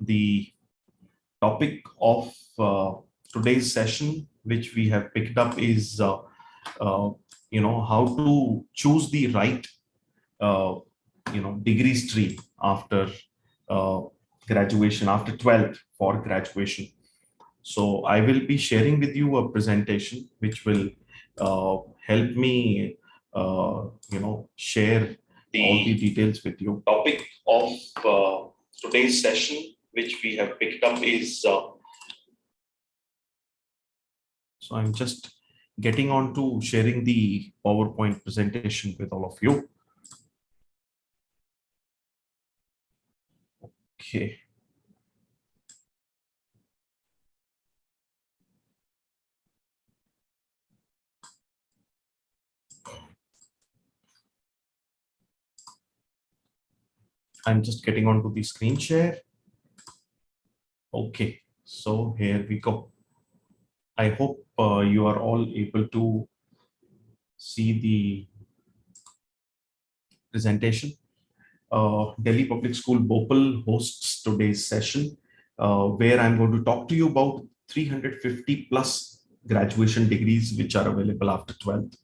the topic of today's session, which we have picked up, is how to choose the right degree stream after uh, graduation, after 12th for graduation. So I will be sharing with you a presentation which will help me share all the details with you. Topic of today's session, which we have picked up, is so I'm just getting on to sharing the PowerPoint presentation with all of you. Okay. I'm just getting onto the screen share. Okay, so here we go. I hope you are all able to see the presentation. Delhi Public School Bhopal hosts today's session, where I'm going to talk to you about 350 plus graduation degrees which are available after 12th.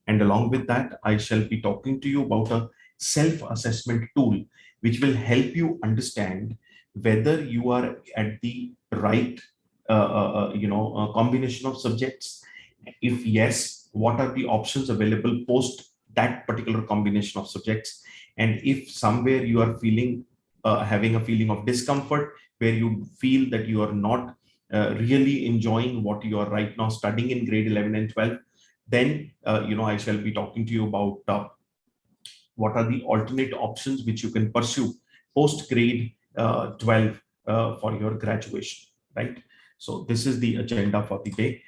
And along with that, I shall be talking to you about a self-assessment tool which will help you understand whether you are at the right combination of subjects. If yes, what are the options available post that particular combination of subjects? And if somewhere you are feeling having a feeling of discomfort, where you feel that you are not really enjoying what you are right now studying in grade 11 and 12, then I shall be talking to you about what are the alternate options which you can pursue post grade 12 for your graduation, right? So this is the agenda for the day.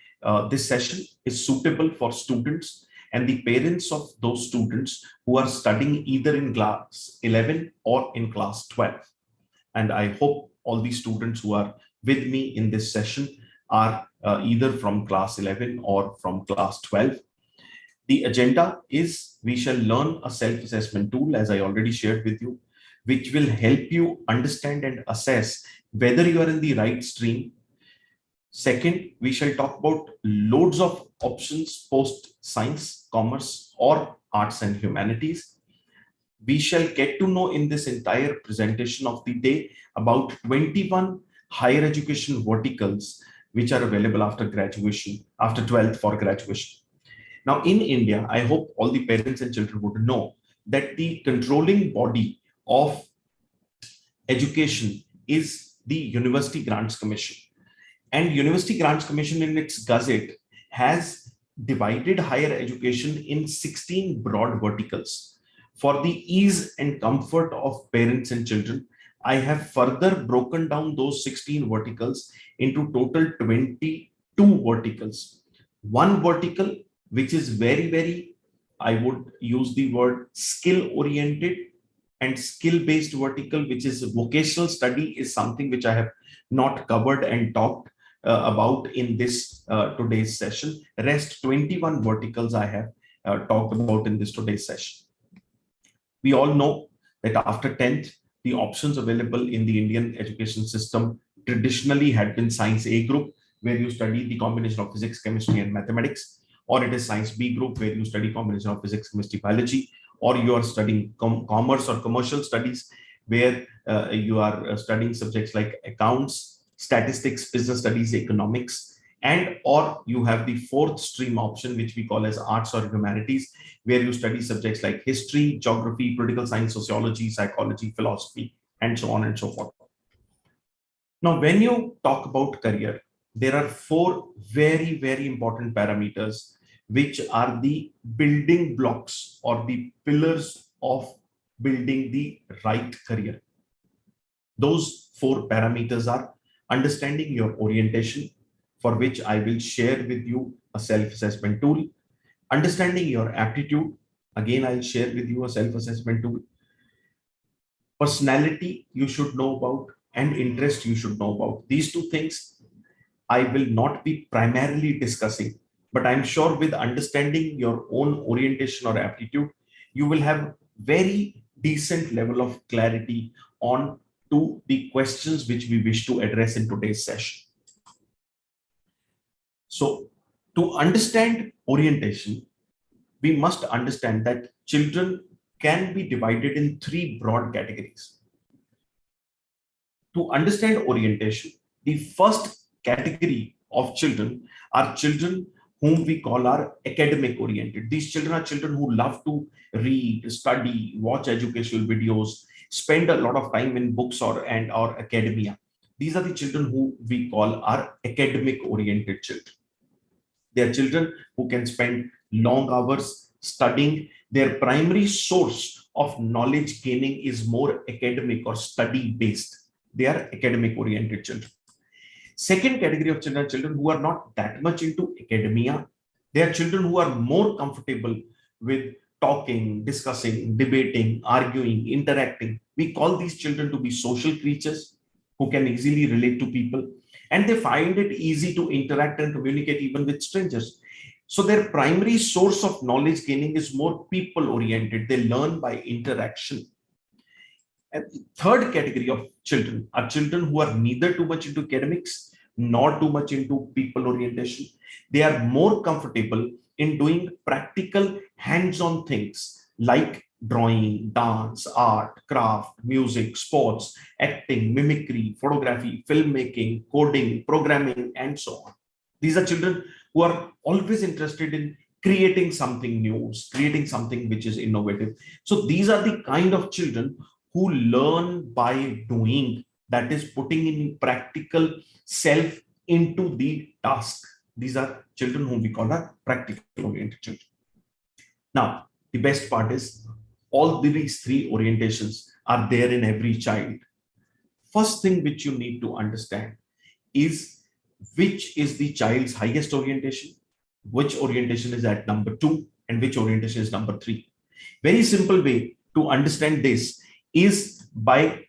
This session is suitable for students and the parents of those students who are studying either in class 11 or in class 12. And I hope all the students who are with me in this session are either from class 11 or from class 12. The agenda is we shall learn a self-assessment tool, as I already shared with you, which will help you understand and assess whether you are in the right stream. Second, we shall talk about loads of options post science, commerce, or arts and humanities. We shall get to know in this entire presentation of the day about 21 higher education verticals which are available after graduation, after 12th for graduation. Now, in India, I hope all the parents and children would know that the controlling body of education is the University Grants Commission. And University Grants Commission in its gazette has divided higher education in 16 broad verticals. For the ease and comfort of parents and children, I have further broken down those 16 verticals into total 22 verticals. One vertical, which is very, I would use the word skill oriented and skill based vertical, which is vocational study, is something which I have not covered and talked about in this today's session. Rest 21 verticals I have talked about in this today's session. We all know that after 10th, the options available in the Indian education system traditionally had been Science A group, where you study the combination of physics, chemistry, and mathematics, or it is Science B group, where you study combination of physics, chemistry, biology, or you are studying commerce or commercial studies, where you are studying subjects like accounts, statistics, business studies, economics, and or you have the fourth stream option, which we call as arts or humanities, where you study subjects like history, geography, political science, sociology, psychology, philosophy, and so on and so forth. Now, when you talk about career, there are four very important parameters which are the building blocks or the pillars of building the right career. Those four parameters are understanding your orientation, for which I will share with you a self-assessment tool. Understanding your aptitude, again, I'll share with you a self-assessment tool. Personality, you should know about, and interest, you should know about. These two things I will not be primarily discussing, but I'm sure with understanding your own orientation or aptitude, you will have very decent level of clarity on to the questions which we wish to address in today's session. So, to understand orientation, we must understand that children can be divided in three broad categories. To understand orientation, the first category of children are children whom we call are academic oriented. These children are children who love to read, study, watch educational videos, spend a lot of time in books or academia. These are the children who we call are academic oriented children. They are children who can spend long hours studying. Their primary source of knowledge gaining is more academic or study based. They are academic oriented children. Second category of children are children who are not that much into academia. They are children who are more comfortable with talking, discussing, debating, arguing, interacting. We call these children to be social creatures who can easily relate to people, and they find it easy to interact and communicate even with strangers. So their primary source of knowledge gaining is more people oriented. They learn by interaction. And the third category of children are children who are neither too much into academics nor too much into people orientation. They are more comfortable in doing practical hands-on things like drawing, dance, art, craft, music, sports, acting, mimicry, photography, filmmaking, coding, programming, and so on. These are children who are always interested in creating something new, creating something which is innovative. So these are the kind of children who learn by doing, that is putting in practical self into the task. These are children whom we call are practical oriented children. Now, the best part is all these three orientations are there in every child. First thing which you need to understand is which is the child's highest orientation, which orientation is at number 2, and which orientation is number 3. Very simple way to understand this is by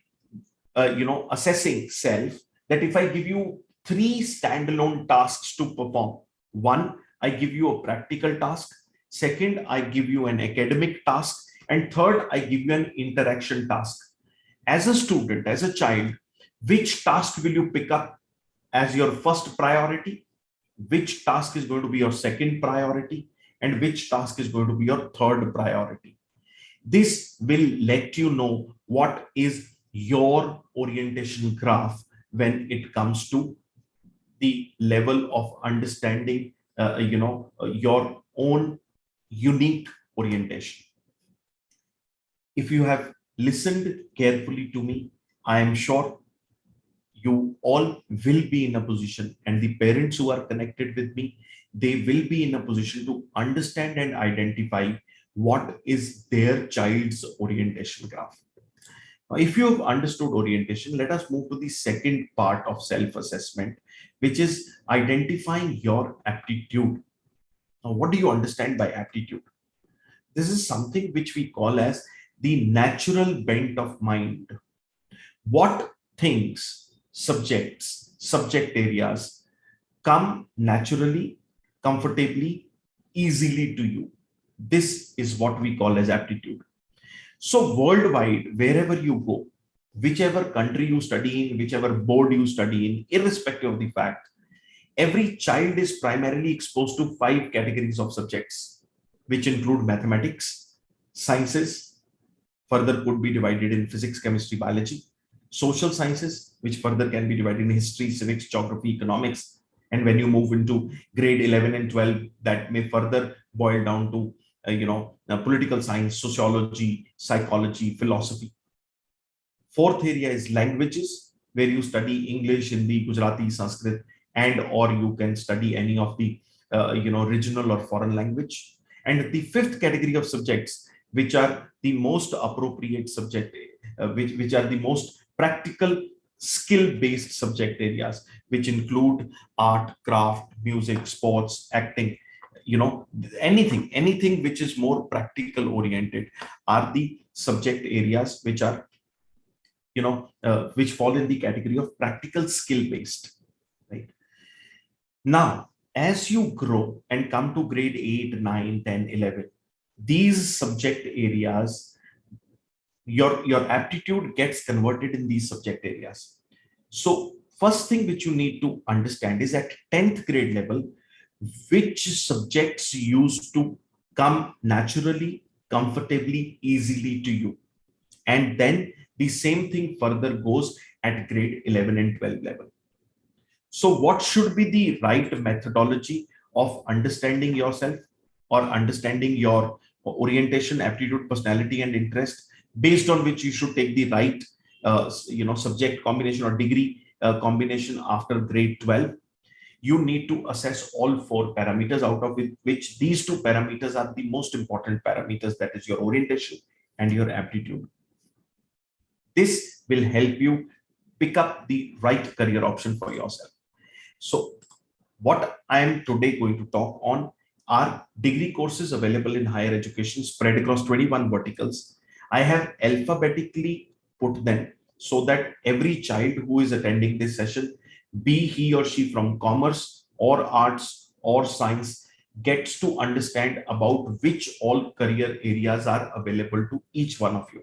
assessing self, that if I give you 3 standalone tasks to perform, one, I give you a practical task, second, I give you an academic task, and third, I give you an interaction task. As a student, as a child, which task will you pick up as your first priority, which task is going to be your second priority, and which task is going to be your third priority? This will let you know what is your orientation graph when it comes to the level of understanding your own unique orientation. If you have listened carefully to me, I am sure you all will be in a position, and the parents who are connected with me, they will be in a position to understand and identify what is their child's orientation graph. Now, if you have understood orientation, let us move to the second part of self-assessment, which is identifying your aptitude. Now, what do you understand by aptitude? This is something which we call as the natural bent of mind. What things, subjects, subject areas come naturally, comfortably, easily to you. This is what we call as aptitude. So worldwide, wherever you go, whichever country you study in, whichever board you study in, irrespective of the fact, every child is primarily exposed to 5 categories of subjects, which include mathematics, sciences, further could be divided in physics, chemistry, biology, social sciences, which further can be divided in history, civics, geography, economics. And when you move into grade 11 and 12, that may further boil down to political science, sociology, psychology, philosophy. Fourth area is languages, where you study English, Hindi, Gujarati, Sanskrit, and or you can study any of the regional or foreign language. And the fifth category of subjects, which are the most appropriate subject, which are the most practical skill-based subject areas, which include art, craft, music, sports, acting, anything which is more practical oriented are the subject areas which are which fall in the category of practical skill based, right? Now, as you grow and come to grade 8, 9, 10, 11, these subject areas your aptitude gets converted in these subject areas. So first thing which you need to understand is at 10th grade level, which subjects used to come naturally, comfortably, easily to you. And then the same thing further goes at grade 11 and 12 level. So what should be the right methodology of understanding yourself or understanding your orientation, aptitude, personality, and interest, based on which you should take the right subject combination or degree combination after grade 12? You need to assess all four parameters, out of which these two parameters are the most important parameters, that is your orientation and your aptitude. This will help you pick up the right career option for yourself. So what I am today going to talk on are degree courses available in higher education spread across 21 verticals. I have alphabetically put them so that every child who is attending this session, be he or she from commerce or arts or science, gets to understand about which all career areas are available to each one of you.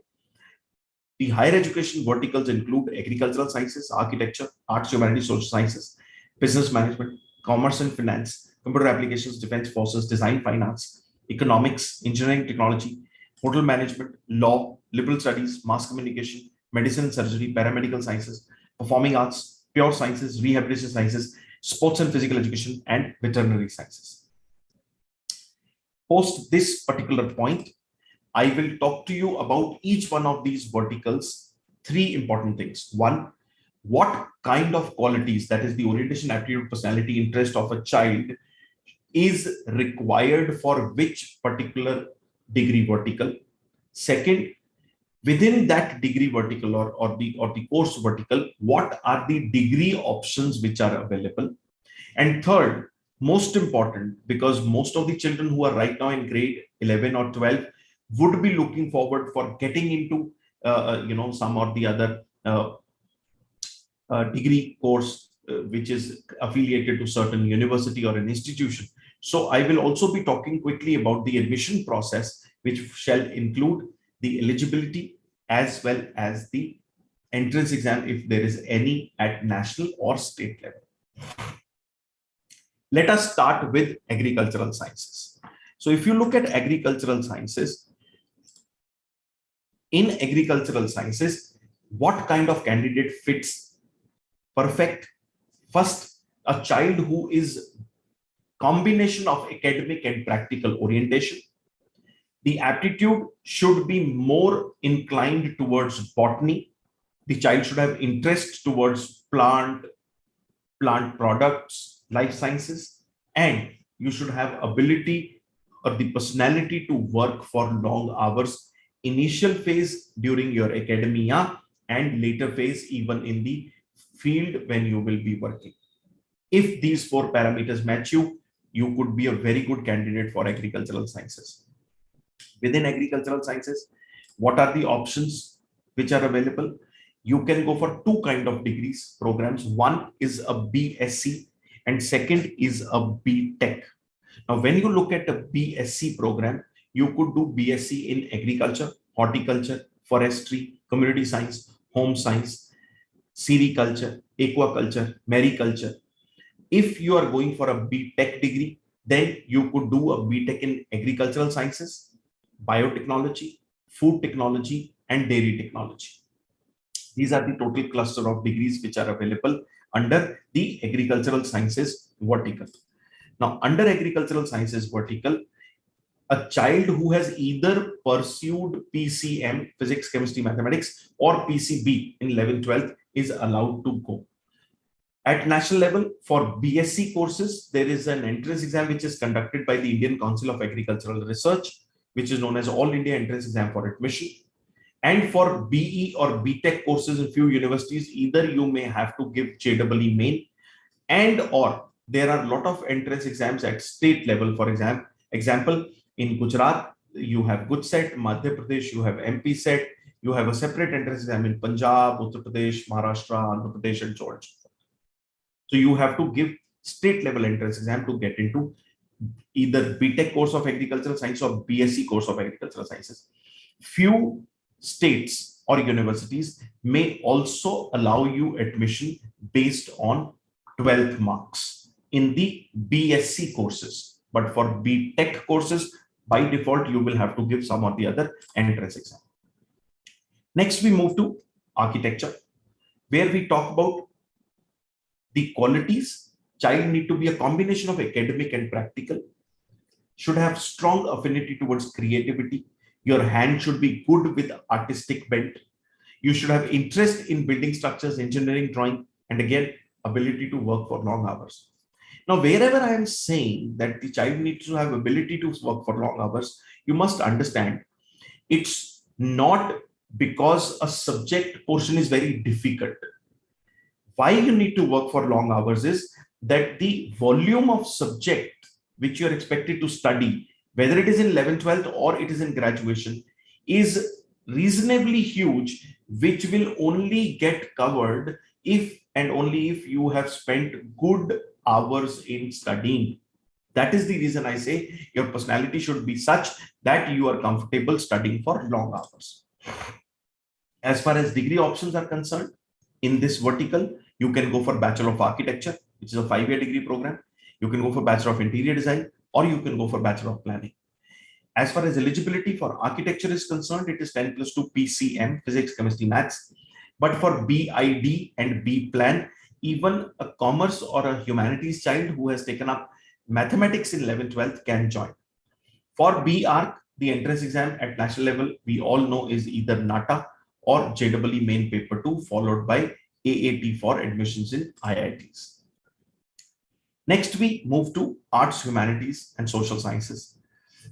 The higher education verticals include agricultural sciences, architecture, arts, humanities, social sciences, business management, commerce and finance, computer applications, defense forces, design, fine arts, economics, engineering, technology, hotel management, law, liberal studies, mass communication, medicine, surgery, paramedical sciences, performing arts, pure sciences, rehabilitation sciences, sports and physical education, and veterinary sciences. Post this particular point, I will talk to you about each one of these verticals. Three important things. One, what kind of qualities, that is the orientation, aptitude, personality, interest of a child, is required for which particular degree vertical. Second, within that degree vertical or the course vertical, what are the degree options which are available? And third, most important, because most of the children who are right now in grade 11 or 12 would be looking forward for getting into some or the other degree course which is affiliated to certain university or an institution. So I will also be talking quickly about the admission process, which shall include the eligibility as well as the entrance exam, if there is any at national or state level. Let us start with agricultural sciences. So if you look at agricultural sciences, in agricultural sciences, what kind of candidate fits perfect? First, a child who is combination of academic and practical orientation. The aptitude should be more inclined towards botany. The child should have interest towards plant products, life sciences, and you should have ability or the personality to work for long hours, initial phase during your academia and later phase even in the field when you will be working. If these four parameters match you, you could be a very good candidate for agricultural sciences. Within agricultural sciences, what are the options which are available? You can go for two kind of degrees programs. One is a BSc and second is a BTech. Now, when you look at a BSc program, you could do BSc in agriculture, horticulture, forestry, community science, home science, sericulture, aquaculture, mariculture. If you are going for a BTech degree, then you could do a BTech in agricultural sciences, biotechnology, food technology, and dairy technology. These are the total cluster of degrees which are available under the agricultural sciences vertical. Now, under agricultural sciences vertical, a child who has either pursued PCM, physics, chemistry, mathematics, or PCB in 11th, 12th is allowed to go. At national level, for BSc courses, there is an entrance exam which is conducted by the Indian Council of Agricultural Research, which is known as All India Entrance Exam for Admission. And for BE or BTech courses in few universities, either you may have to give JEE main, and or there are a lot of entrance exams at state level. For example, in Gujarat, you have GUJSET, Madhya Pradesh, you have MP set, you have a separate entrance exam in Punjab, Uttar Pradesh, Maharashtra, Andhra Pradesh, and so on. So you have to give state level entrance exam to get into either BTech course of agricultural science or BSc course of agricultural sciences. Few states or universities may also allow you admission based on 12th marks in the BSc courses. But for B.Tech courses, by default, you will have to give some or the other entrance exam. Next, we move to architecture, where we talk about the qualities. Child need to be a combination of academic and practical, should have strong affinity towards creativity. Your hand should be good with artistic bent. You should have interest in building structures, engineering, drawing, and again, ability to work for long hours. Now, wherever I am saying that the child needs to have ability to work for long hours, you must understand it's not because a subject portion is very difficult. Why you need to work for long hours is that the volume of subject which you are expected to study, whether it is in 11th, 12th, or it is in graduation, is reasonably huge, which will only get covered if and only if you have spent good hours in studying. That is the reason I say your personality should be such that you are comfortable studying for long hours. As far as degree options are concerned, in this vertical, you can go for Bachelor of Architecture, which is a 5-year degree program. You can go for Bachelor of Interior Design, or you can go for Bachelor of Planning. As far as eligibility for architecture is concerned, it is 10+2 PCM, Physics, Chemistry, Maths. But for BID and B Plan, even a commerce or a humanities child who has taken up mathematics in 11th, 12th can join. For BArch, the entrance exam at national level, we all know is either NATA or JEE main paper 2, followed by AAT for admissions in IITs. Next, we move to arts, humanities, and social sciences.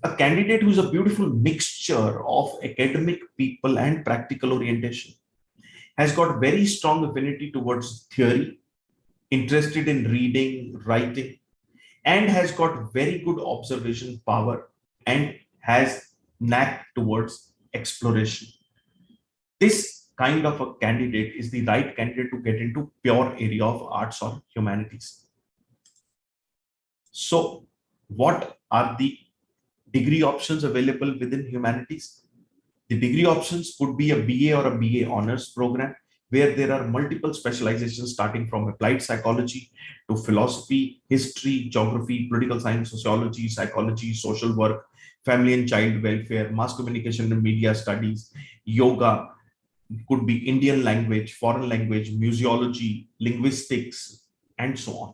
A candidate who is a beautiful mixture of academic people and practical orientation, has got very strong affinity towards theory, interested in reading, writing, and has got very good observation power and has knack towards exploration. This kind of a candidate is the right candidate to get into pure area of arts or humanities. So what are the degree options available within humanities? The degree options could be a BA or a BA honors program, where there are multiple specializations starting from applied psychology to philosophy, history, geography, political science, sociology, psychology, social work, family and child welfare, mass communication and media studies, yoga, could be Indian language, foreign language, museology, linguistics, and so on.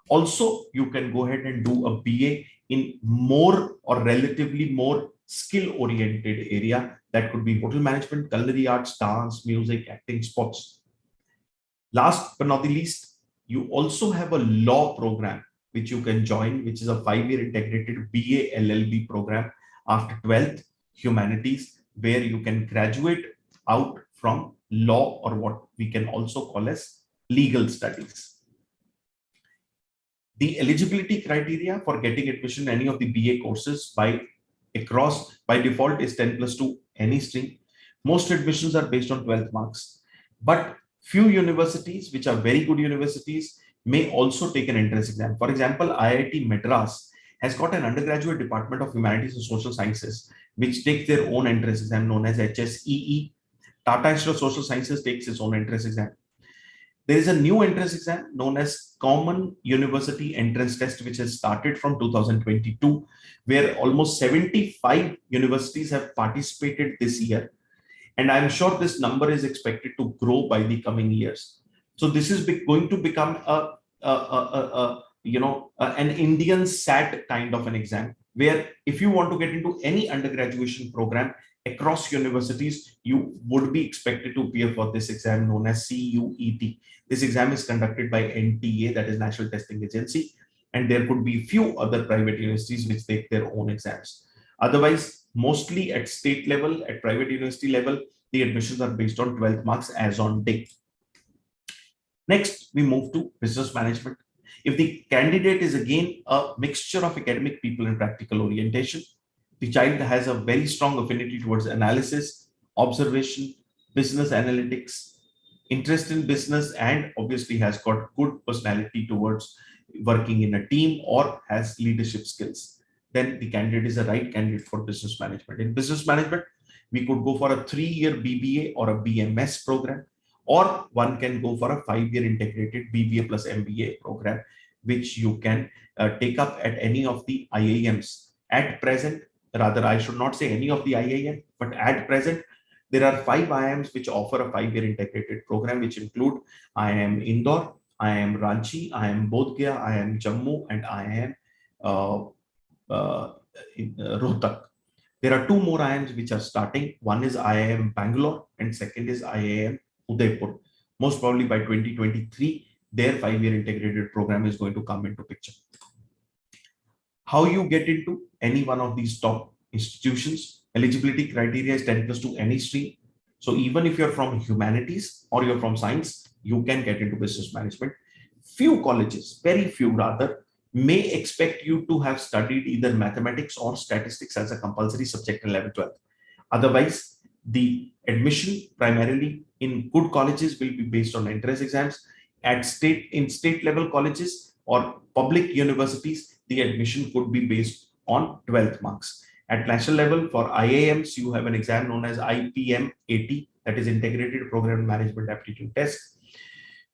Also, you can go ahead and do a BA in more or relatively more skill-oriented area. That could be hotel management, culinary arts, dance, music, acting, sports. Last but not the least, you also have a law program which you can join, which is a 5-year integrated BA LLB program after 12th humanities, where you can graduate out from law, or what we can also call as legal studies. The eligibility criteria for getting admission in any of the BA courses by default is 10+2 any stream. Most admissions are based on 12th marks, but few universities, which are very good universities, may also take an entrance exam. For example, IIT Madras has got an undergraduate department of humanities and social sciences, which takes their own entrance exam known as HSEE. Tata Institute of Social Sciences takes its own entrance exam. There is a new entrance exam known as Common University Entrance Test, which has started from 2022, where almost 75 universities have participated this year. And I'm sure this number is expected to grow by the coming years. So this is going to become an Indian SAT kind of an exam, where if you want to get into any undergraduation program across universities, you would be expected to appear for this exam known as CUET. This exam is conducted by NTA, that is National Testing Agency, and there could be few other private universities which take their own exams. Otherwise, mostly at state level, at private university level, the admissions are based on 12th marks as on date. Next, we move to business management. If the candidate is again a mixture of academic people and practical orientation, the child has a very strong affinity towards analysis, observation, business analytics, interest in business, and obviously has got good personality towards working in a team or has leadership skills, then the candidate is the right candidate for business management. In business management, We could go for a 3-year BBA or a BMS program, or one can go for a 5-year integrated BBA plus MBA program, which you can take up at any of the IIMs. At present, rather, I should not say any of the IIM, but at present, there are 5 IIMs which offer a 5-year integrated program, which include IIM Indore, IIM Ranchi, IIM Bodh Gaya, IIM Jammu, and IIM Rohtak. There are 2 more IIMs which are starting. One is IIM Bangalore and second is IIM Udaipur. Most probably by 2023, their 5-year integrated program is going to come into picture. How you get into any one of these top institutions? Eligibility criteria is 10+2 any stream. So even if you're from humanities or you're from science, you can get into business management. Few colleges, very few rather, may expect you to have studied either mathematics or statistics as a compulsory subject in 11th, 12th. Otherwise, the admission primarily in good colleges will be based on entrance exams. At state level colleges or public universities, the admission could be based on 12th marks. At national level, for IIMs, you have an exam known as IPM 80, that is Integrated Program Management Aptitude Test.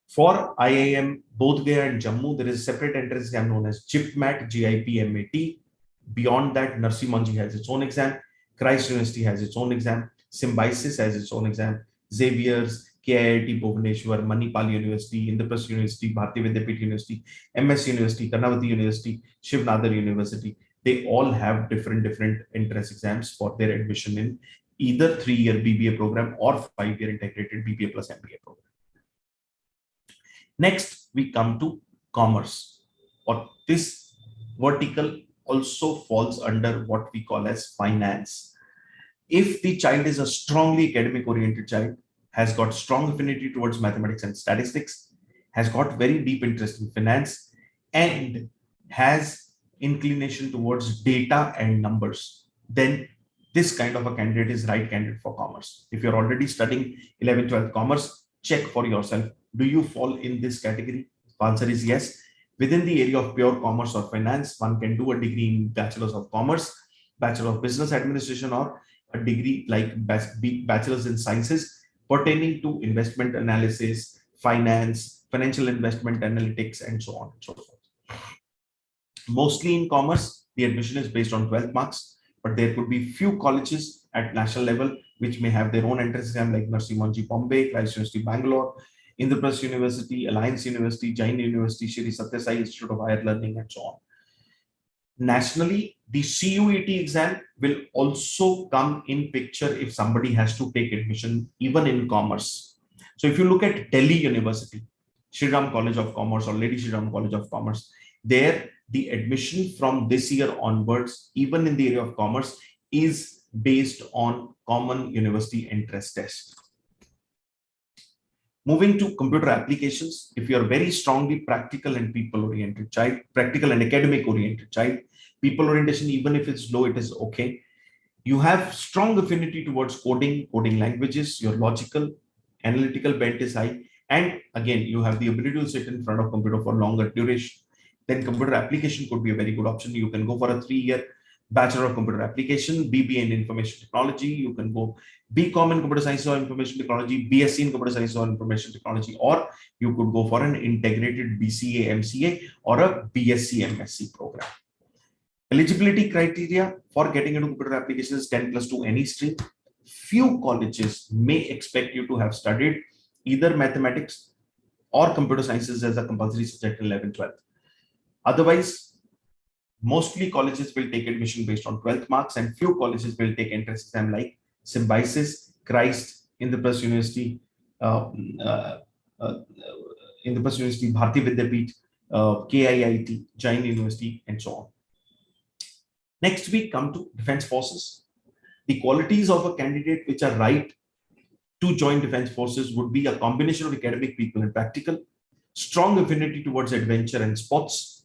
For IIM Bodh Gaya and Jammu, there is a separate entrance exam known as GIPMAT, GIPMAT. Beyond that, Narsee Monjee has its own exam. Christ University has its own exam. Symbiosis has its own exam. Xavier's, KIIT Bhubaneswar, Manipal University, Indraprastha University, Bharatiya Vidyapeeth University, MS University, Karnavati University, Shiv Nadar University, they all have different entrance exams for their admission in either 3-year BBA program or 5-year integrated BBA plus MBA program. Next, we come to commerce, or this vertical also falls under what we call as finance. If the child is a strongly academic oriented child, has got strong affinity towards mathematics and statistics, has got very deep interest in finance, and has inclination towards data and numbers, then this kind of a candidate is right candidate for commerce. If you're already studying 11th, 12th commerce, check for yourself. Do you fall in this category? The answer is yes. Within the area of pure commerce or finance, one can do a degree in Bachelor's of Commerce, Bachelor of Business Administration, or a degree like Bachelor's in Sciences pertaining to investment analysis, finance, financial investment analytics, and so on and so forth. Mostly in commerce, the admission is based on 12th marks, but there could be few colleges at national level which may have their own entrance exam, like Narsee Monjee Bombay, Christ University Bangalore, Indraprastha University, Alliance University, Jain University, Shri Satya Sai Institute of Higher Learning, and so on. Nationally, the CUET exam will also come in picture if somebody has to take admission even in commerce. So if you look at Delhi University, Shri Ram College of Commerce or Lady Shri Ram College of Commerce, there the admission from this year onwards, even in the area of commerce, is based on common university entrance test. Moving to computer applications, if you are very strongly practical and people-oriented child, practical and academic-oriented child, people orientation, even if it's low, it is okay. You have strong affinity towards coding languages, your logical, analytical bent is high, and again, you have the ability to sit in front of computer for longer duration, then computer application could be a very good option. You can go for a 3-year Bachelor of Computer Application, BBA in Information Technology. You can go BCom in Computer Science or Information Technology, BSc in Computer Science or Information Technology, or you could go for an integrated BCA, MCA, or a BSc, MSc program. Eligibility criteria for getting into computer applications is 10+2 any stream. Few colleges may expect you to have studied either mathematics or computer sciences as a compulsory subject in 11th, 12th. Otherwise, mostly colleges will take admission based on 12th marks, and few colleges will take entrance exam like Symbiosis, Christ, Indraprastha University, Bharatiya Vidyapeeth, KIIT, Jain University, and so on. Next, we come to defense forces. The qualities of a candidate which are right to join defense forces would be a combination of academic people and practical, strong affinity towards adventure and sports,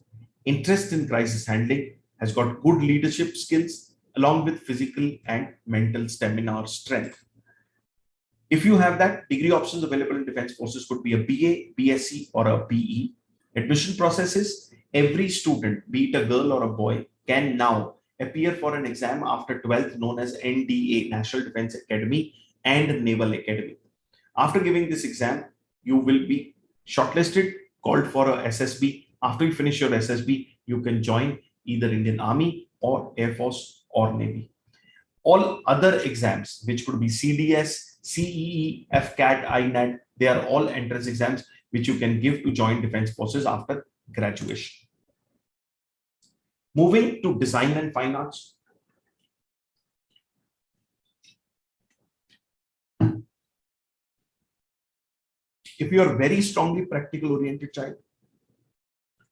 interest in crisis handling, has got good leadership skills, along with physical and mental stamina or strength. If you have that, degree options available in defense forces could be a BA, BSc, or a BE. Admission processes, every student, be it a girl or a boy, can now appear for an exam after 12th known as NDA, National Defense Academy and Naval Academy. After giving this exam, you will be shortlisted, called for a SSB. After you finish your SSB, you can join either Indian Army or Air Force or Navy. All other exams, which could be CDS, CEE, FCAT, INET, they are all entrance exams which you can give to join defense forces after graduation. Moving to design and fine arts. If you are very strongly practical oriented child,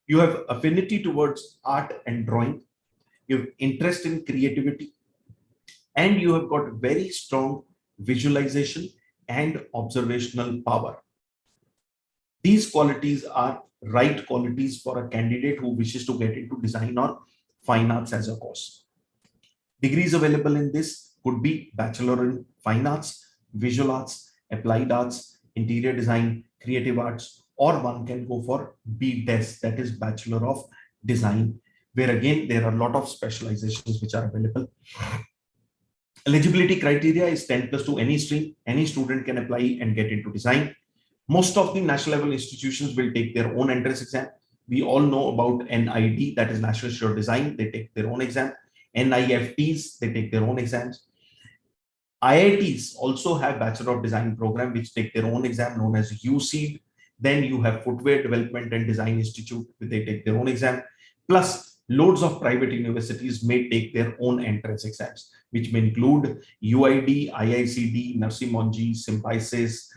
you have affinity towards art and drawing, you have interest in creativity, and you have got very strong visualization and observational power. These qualities are right qualities for a candidate who wishes to get into design or fine arts as a course. Degrees available in this could be Bachelor in Fine Arts, Visual Arts, Applied Arts, Interior Design, Creative Arts, or one can go for BDes, that is Bachelor of Design, where again there are a lot of specializations which are available. Eligibility criteria is 10 plus to any stream. Any student can apply and get into design. Most of the national level institutions will take their own entrance exam. We all know about NID, that is National Institute of Design. They take their own exam. NIFTs, they take their own exams. IITs also have Bachelor of Design program which take their own exam known as UCED. Then you have Footwear Development and Design Institute, they take their own exam. Plus, loads of private universities may take their own entrance exams, which may include UID, IICD, Narsee Monjee, Symbiosis,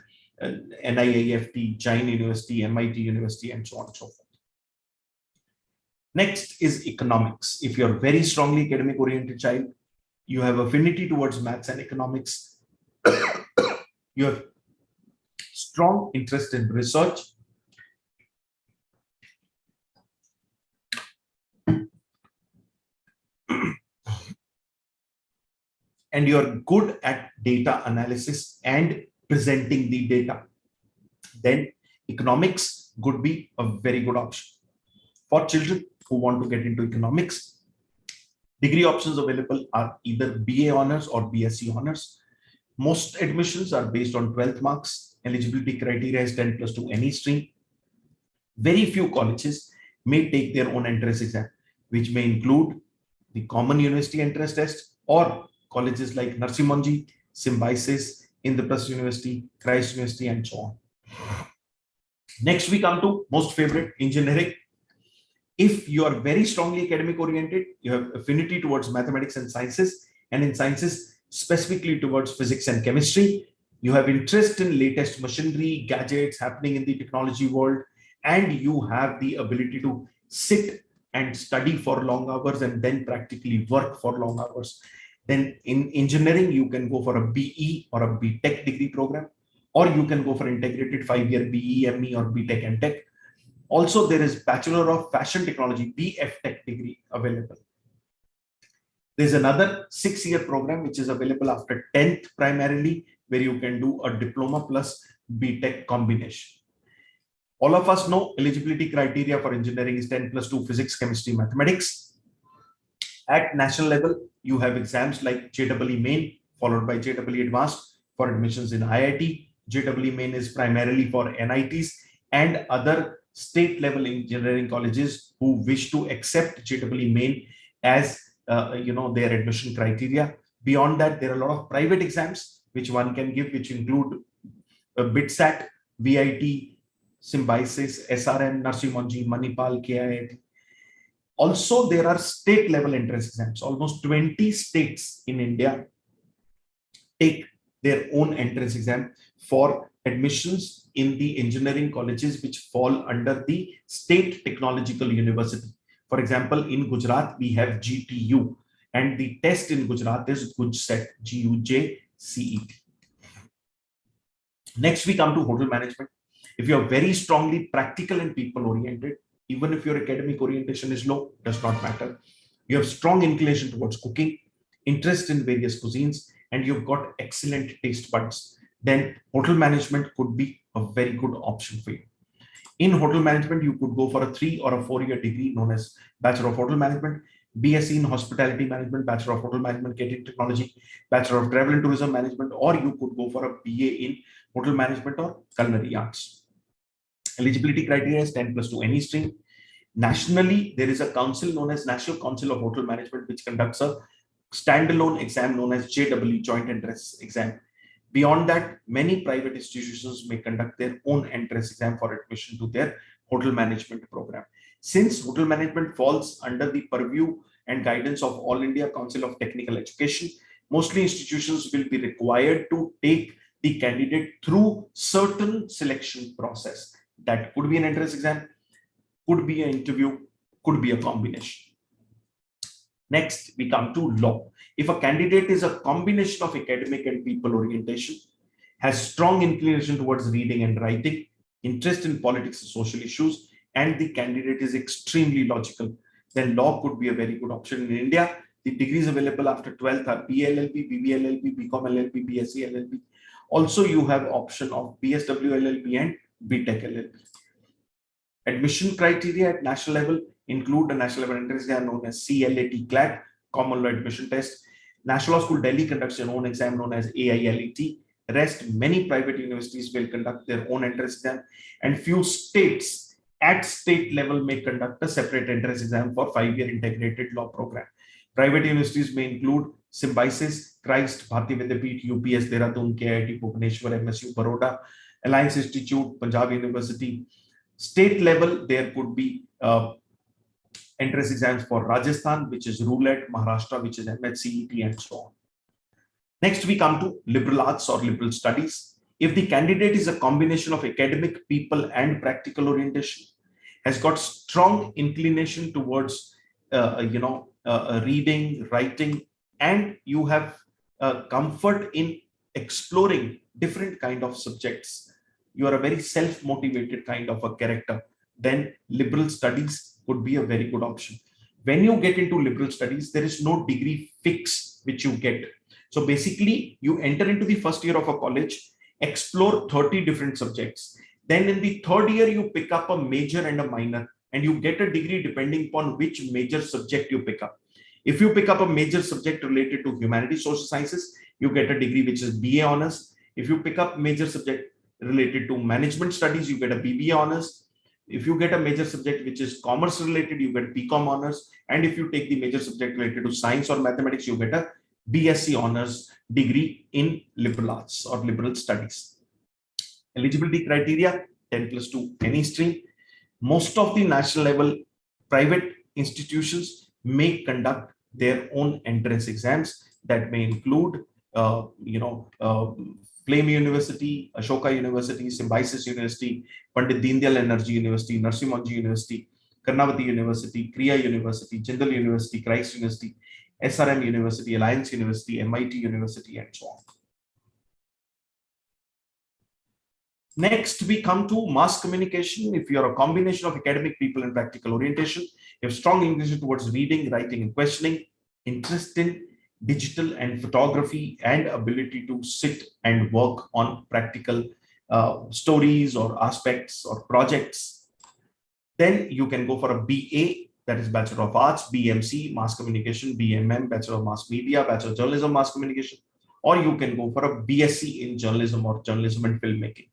NIIFT, Jain University, MIT University, and so on and so forth. Next is economics. If you're very strongly academic oriented child, you have affinity towards maths and economics, you have strong interest in research, and you're good at data analysis and presenting the data, then economics could be a very good option. For children who want to get into economics, degree options available are either BA Honors or BSc Honors. Most admissions are based on 12th marks. Eligibility criteria is 10 plus to any stream. Very few colleges may take their own entrance exam, which may include the Common University Entrance Test or colleges like Narsee Monjee, Symbiosis, Indraprastha University, Christ University, and so on. Next, we come to most favorite, engineering. If you are very strongly academic oriented, you have affinity towards mathematics and sciences, and in sciences, specifically towards physics and chemistry, you have interest in latest machinery, gadgets happening in the technology world, and you have the ability to sit and study for long hours and then practically work for long hours. Then in engineering, you can go for a BE or a BTech degree program, or you can go for integrated 5-year BE, ME, or BTech and Tech. Also, there is Bachelor of Fashion Technology, BFTech degree available. There's another 6-year program which is available after 10th primarily, where you can do a diploma plus BTech combination. All of us know eligibility criteria for engineering is 10 plus 2 physics, chemistry, mathematics. At national level, you have exams like JEE Main, followed by JEE Advanced for admissions in IIT. JEE Main is primarily for NITs and other state level engineering colleges who wish to accept JEE Main as their admission criteria. Beyond that, there are a lot of private exams which one can give, which include BITSAT, VIT, Symbiosis, SRM, Narsee Monjee, Manipal, KIIT. Also, there are state level entrance exams. Almost 20 states in India take their own entrance exam for admissions in the engineering colleges which fall under the State Technological University. For example, in Gujarat, we have GTU, and the test in Gujarat is GUJCET, GUJCET. Next, we come to hotel management. If you are very strongly practical and people oriented, even if your academic orientation is low, does not matter. You have strong inclination towards cooking, interest in various cuisines, and you've got excellent taste buds, then hotel management could be a very good option for you. In hotel management, you could go for a 3 or a 4-year degree known as Bachelor of Hotel Management, BSc in Hospitality Management, Bachelor of Hotel Management, Catering Technology, Bachelor of Travel and Tourism Management, or you could go for a BA in Hotel Management or Culinary Arts. Eligibility criteria is 10 plus 2 any stream. Nationally, there is a council known as National Council of Hotel Management, which conducts a standalone exam known as JEE, Joint Entrance Exam. Beyond that, many private institutions may conduct their own entrance exam for admission to their hotel management program. Since hotel management falls under the purview and guidance of All India Council of Technical Education, mostly institutions will be required to take the candidate through certain selection process. That could be an entrance exam, could be an interview, could be a combination. Next, we come to law. If a candidate is a combination of academic and people orientation, has strong inclination towards reading and writing, interest in politics and social issues, and the candidate is extremely logical, then law could be a very good option. In India, the degrees available after 12th are BLLB, BBLLB, BCom LLB, BSc LLB. Also, you have option of BSW LLB and BTech LLB. Admission criteria at national level include a national level entrance exam known as CLAT, CLAT, Common Law Admission Test. National Law School Delhi conducts their own exam known as AILET. Rest, many private universities will conduct their own entrance exam, and few states at state level may conduct a separate entrance exam for 5-year integrated law program. Private universities may include Symbiosis, Christ, Bharati Vidyapeeth, UPS, Dehradun, KIT, Bhubaneswar, MSU, Baroda, Alliance Institute, Punjab University. State level, there could be entrance exams for Rajasthan, which is Roulette, Maharashtra, which is MHCET, and so on. Next, we come to liberal arts or liberal studies. If the candidate is a combination of academic, people, and practical orientation, has got strong inclination towards reading, writing, and you have comfort in exploring different kind of subjects, you are a very self-motivated kind of a character, then liberal studies could be a very good option. When you get into liberal studies, there is no degree fix which you get. So basically, you enter into the first year of a college, explore 30 different subjects. Then in the third year, you pick up a major and a minor, and you get a degree depending upon which major subject you pick up. If you pick up a major subject related to humanities, social sciences, you get a degree which is BA honors. If you pick up major subject related to management studies, you get a BBA honors. If you get a major subject which is commerce related, you get BCom honors. And if you take the major subject related to science or mathematics, you get a BSc honors degree in liberal arts or liberal studies. Eligibility criteria, 10 plus 2 any stream. Most of the national level private institutions may conduct their own entrance exams that may include Flame University, Ashoka University, Symbiosis University, Pandit Deendayal Energy University, Narsee Monjee University, Karnavati University, Kriya University, Jindal University, Christ University, SRM University, Alliance University, MIT University, and so on. Next, we come to mass communication. If you are a combination of academic people and practical orientation, you have strong inclination towards reading, writing, and questioning, interest in digital and photography, and ability to sit and work on practical stories or aspects or projects, then you can go for a BA, that is Bachelor of Arts, BMC, Mass Communication, BMM, Bachelor of Mass Media, Bachelor of Journalism, Mass Communication, or you can go for a BSc in Journalism or Journalism and Filmmaking.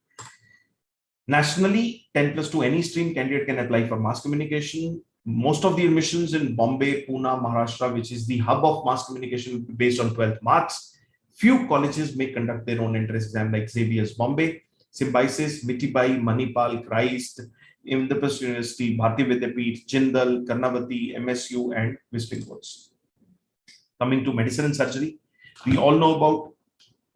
Nationally, 10 plus 2 any stream candidate can apply for mass communication. Most of the admissions in Bombay, Pune, Maharashtra, which is the hub of mass communication, based on 12th marks. Few colleges may conduct their own entrance exam, like Xavier's Bombay, Symbiosis, Mitibai, Manipal, Christ, Indraprastha University, Bharati Vidyapeeth, Jindal, Karnavati, MSU, and Whistling Woods. Coming to medicine and surgery, we all know about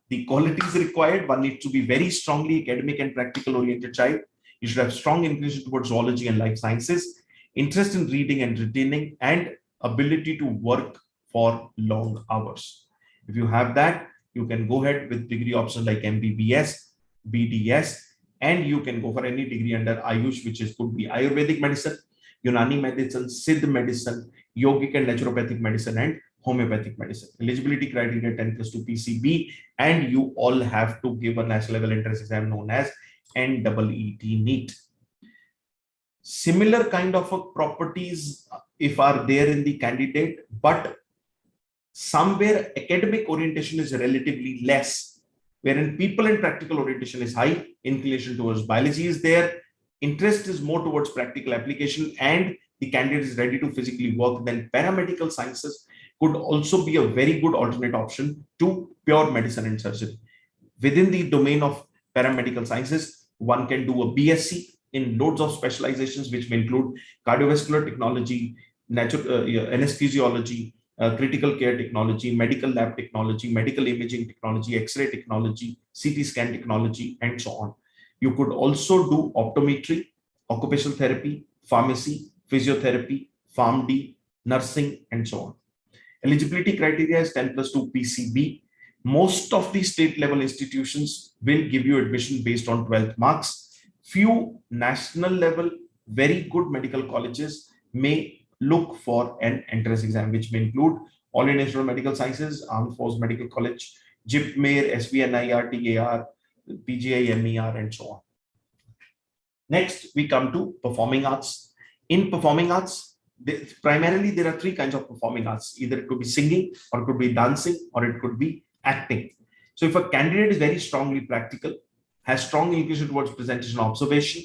the qualities required. One needs to be very strongly academic and practical oriented child. You should have strong inclination towards zoology and life sciences, interest in reading and retaining, and ability to work for long hours. If you have that, you can go ahead with degree options like MBBS, BDS, and you can go for any degree under Ayush, which could be Ayurvedic medicine, Unani medicine, Siddha medicine, yogic and naturopathic medicine, and homeopathic medicine. Eligibility criteria 10 plus 2 PCB, and you all have to give a national level entrance exam known as NEET, NEET. Similar kind of a properties if are there in the candidate, but somewhere academic orientation is relatively less, wherein people and practical orientation is high, inclination towards biology is there, interest is more towards practical application, and the candidate is ready to physically work, then paramedical sciences could also be a very good alternate option to pure medicine and surgery. Within the domain of paramedical sciences, one can do a BSc in loads of specializations, which may include cardiovascular technology, anesthesiology, critical care technology, medical lab technology, medical imaging technology, X-ray technology, CT scan technology, and so on. You could also do optometry, occupational therapy, pharmacy, physiotherapy, PharmD, nursing, and so on. Eligibility criteria is 10 plus 2 PCB. Most of the state level institutions will give you admission based on 12th marks. Few national level, very good medical colleges may look for an entrance exam, which may include All Indian Institute of Medical Sciences, Armed Forces Medical College, JIPMER, SVNIR, TAR, PGI, MER, and so on. Next, we come to performing arts. In performing arts, primarily there are three kinds of performing arts. Either it could be singing, or it could be dancing, or it could be acting. So if a candidate is very strongly practical, has strong inclination towards presentation observation,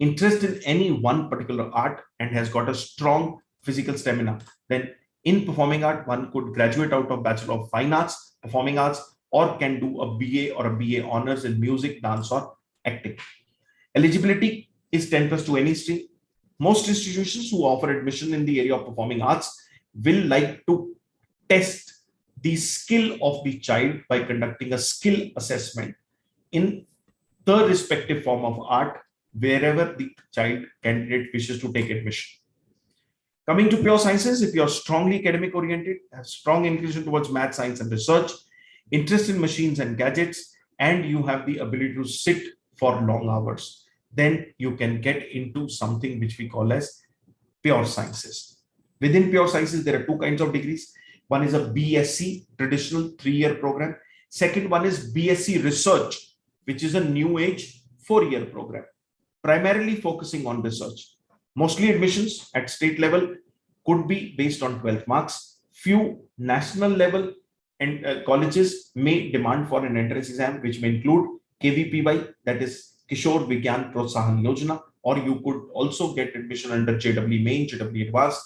interest in any one particular art, and has got a strong physical stamina, then in performing art, one could graduate out of Bachelor of Fine Arts, Performing Arts, or can do a BA or a BA honors in music, dance, or acting. Eligibility is 10 plus to any stream. Most institutions who offer admission in the area of performing arts will like to test the skill of the child by conducting a skill assessment in the respective form of art wherever the child candidate wishes to take admission. Coming to pure sciences, if you are strongly academic oriented, have strong inclination towards math, science, and research, interest in machines and gadgets, and you have the ability to sit for long hours, then you can get into something which we call as pure sciences. Within pure sciences, there are two kinds of degrees. One is a BSc, traditional 3-year program. Second one is BSc Research, which is a new age 4-year program, primarily focusing on research. Mostly admissions at state level could be based on 12 marks. Few national level and colleges may demand for an entrance exam, which may include KVPY, that is Kishore Vigyan Protsahan Yojana, or you could also get admission under JEE Main, JEE Advanced.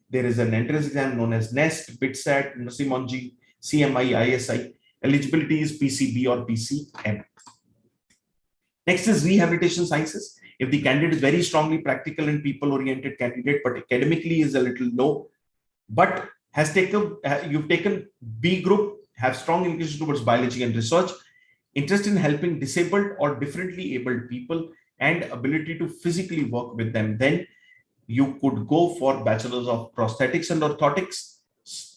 There is an entrance exam known as NEST, BITSAT, NASIMONJI, CMI, ISI. Eligibility is PCB or PCM. Next is rehabilitation sciences. If the candidate is very strongly practical and people-oriented candidate, but academically is a little low, but has taken, you've taken B group, have strong inclination towards biology and research, interest in helping disabled or differently abled people, and ability to physically work with them, then you could go for Bachelors of Prosthetics and Orthotics,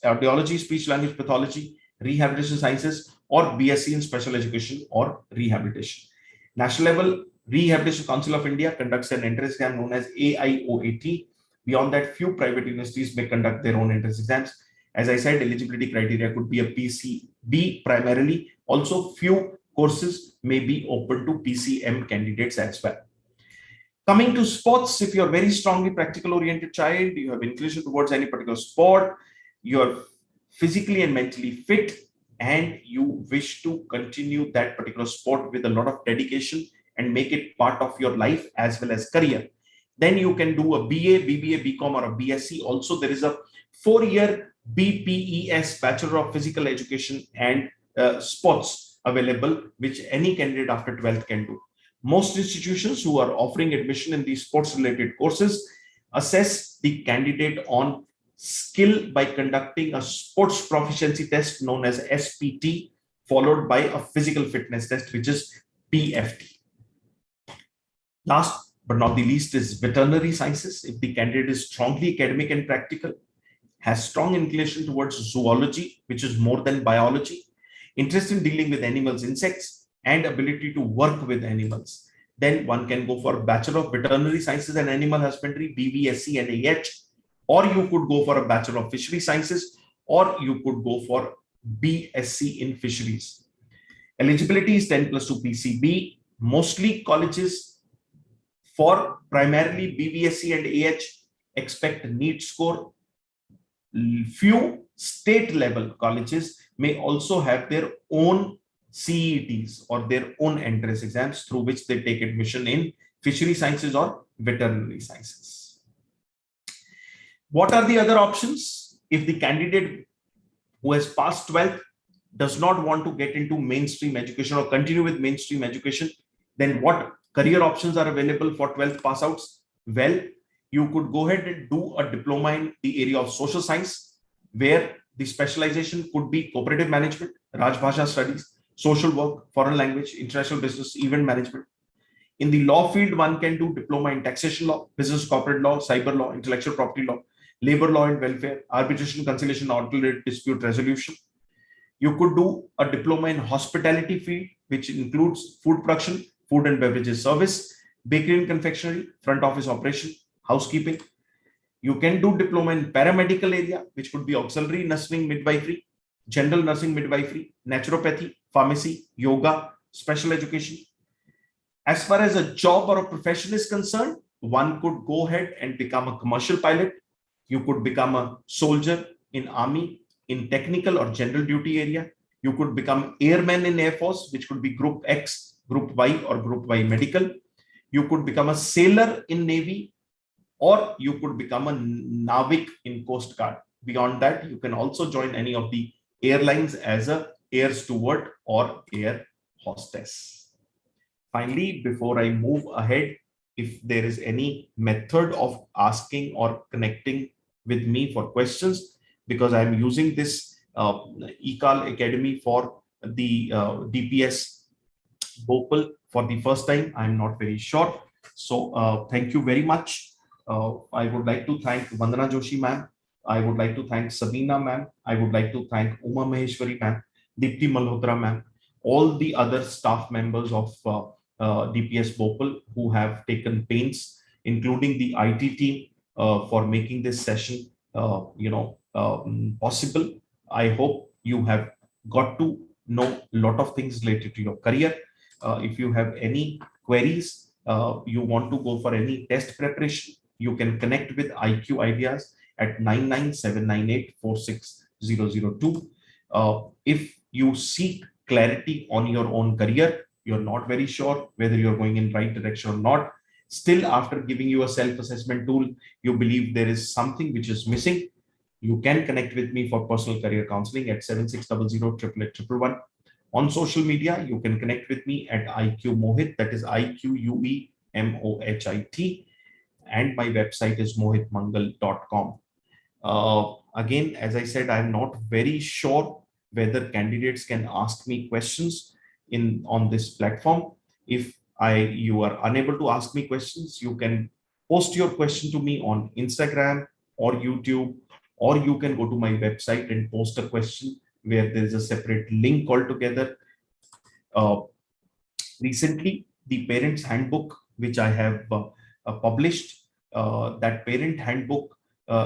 Audiology, Speech Language Pathology, Rehabilitation Sciences, or BSc in Special Education or Rehabilitation. National level, Rehabilitation Council of India conducts an entrance exam known as AIOAT. Beyond that, few private universities may conduct their own entrance exams. As I said, eligibility criteria could be a PCB primarily. Also, few courses may be open to PCM candidates as well. Coming to sports, if you're very strongly practical oriented child, you have inclination towards any particular sport, you're physically and mentally fit, and you wish to continue that particular sport with a lot of dedication and make it part of your life as well as career, then you can do a BA, BBA, BCom, or a BSc. Also, there is a 4-year BPES, Bachelor of Physical Education and Sports available, which any candidate after 12th can do. Most institutions who are offering admission in these sports related courses assess the candidate on skill by conducting a sports proficiency test known as SPT, followed by a physical fitness test, which is PFT. Last but not the least is veterinary sciences. If the candidate is strongly academic and practical, has strong inclination towards zoology, which is more than biology, interest in dealing with animals, insects, and ability to work with animals, then one can go for Bachelor of Veterinary Sciences and Animal Husbandry, BVSC and AH, or you could go for a Bachelor of Fishery Sciences, or you could go for BSc in Fisheries. Eligibility is 10 plus 2 PCB. Mostly colleges For primarily BVSC and AH, expect NEET score. Few state level colleges may also have their own CETs or their own entrance exams through which they take admission in fishery sciences or veterinary sciences. What are the other options? If the candidate who has passed 12th does not want to get into mainstream education or continue with mainstream education, then what career options are available for 12th pass outs? Well, you could go ahead and do a diploma in the area of social science, where the specialization could be cooperative management, Rajbhasha studies, social work, foreign language, international business, event management. In the law field, one can do diploma in taxation law, business corporate law, cyber law, intellectual property law, labor law and welfare, arbitration, conciliation, alternate dispute resolution. You could do a diploma in hospitality field, which includes food production, food and beverages service, bakery and confectionery, front office operation, housekeeping. You can do diploma in paramedical area, which could be auxiliary nursing midwifery, general nursing midwifery, naturopathy, pharmacy, yoga, special education. As far as a job or a profession is concerned, one could go ahead and become a commercial pilot. You could become a soldier in army, in technical or general duty area. You could become airman in Air Force, which could be Group X, Group Y, or Group Y medical. You could become a sailor in Navy, or you could become a Navik in Coast Guard. Beyond that, you can also join any of the airlines as a air steward or air hostess. Finally, before I move ahead, if there is any method of asking or connecting with me for questions, because I'm using this eCall Academy for the DPS Bhopal for the first time, I'm not very sure. So thank you very much. I would like to thank Vandana Joshi ma'am. I would like to thank Sabina ma'am. I would like to thank Uma Maheshwari ma'am, Deepti Malhotra ma'am, all the other staff members of DPS Bhopal who have taken pains, including the IT team, for making this session possible. I hope you have got to know a lot of things related to your career. If you have any queries, you want to go for any test preparation, you can connect with IQ Ideas at 99798 46002. If you seek clarity on your own career, you're not very sure whether you're going in right direction or not, still after giving you a self-assessment tool, you believe there is something which is missing, you can connect with me for personal career counseling at 7600 On social media, you can connect with me at IQ Mohit, that is IQUEMOHIT, and my website is mohitmangal.com. Again, as I said, I'm not very sure whether candidates can ask me questions on this platform. If you are unable to ask me questions, you can post your question to me on Instagram or YouTube, or you can go to my website and post a question where there is a separate link altogether. Recently, the Parents Handbook, which I have published, that Parent Handbook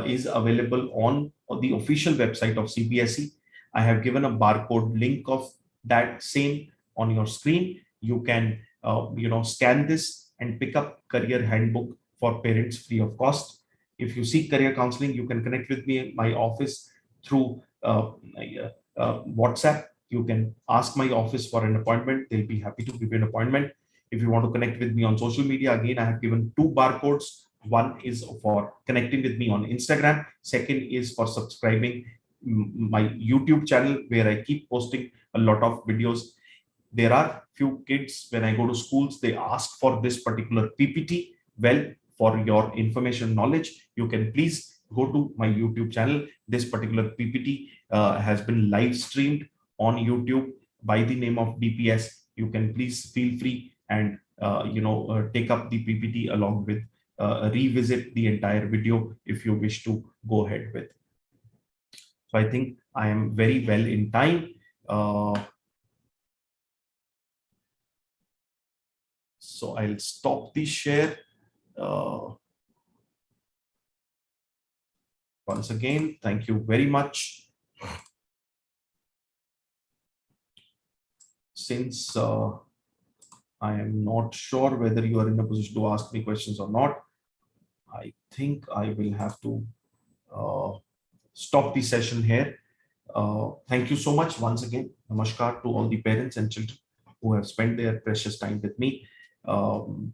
is available on the official website of CBSE. I have given a barcode link of that same on your screen. You can scan this and pick up Career Handbook for parents free of cost. If you seek career counseling, you can connect with me at my office through WhatsApp. You can ask my office for an appointment. They'll be happy to give you an appointment. If you want to connect with me on social media, again, I have given two barcodes. One is for connecting with me on Instagram. Second is for subscribing my YouTube channel, where I keep posting a lot of videos. There are few kids, when I go to schools, they ask for this particular PPT. Well, for your information knowledge, you can please go to my YouTube channel. This particular PPT has been live streamed on YouTube by the name of DPS. You can please feel free and take up the PPT along with revisit the entire video if you wish to go ahead with. So I think I am very well in time. So I'll stop the share. Once again, thank you very much. Since I am not sure whether you are in a position to ask me questions or not. I think I will have to uh, stop the session here. Thank you so much once again. Namaskar to all the parents and children who have spent their precious time with me.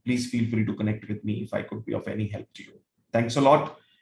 Please feel free to connect with me if I could be of any help to you. Thanks a lot.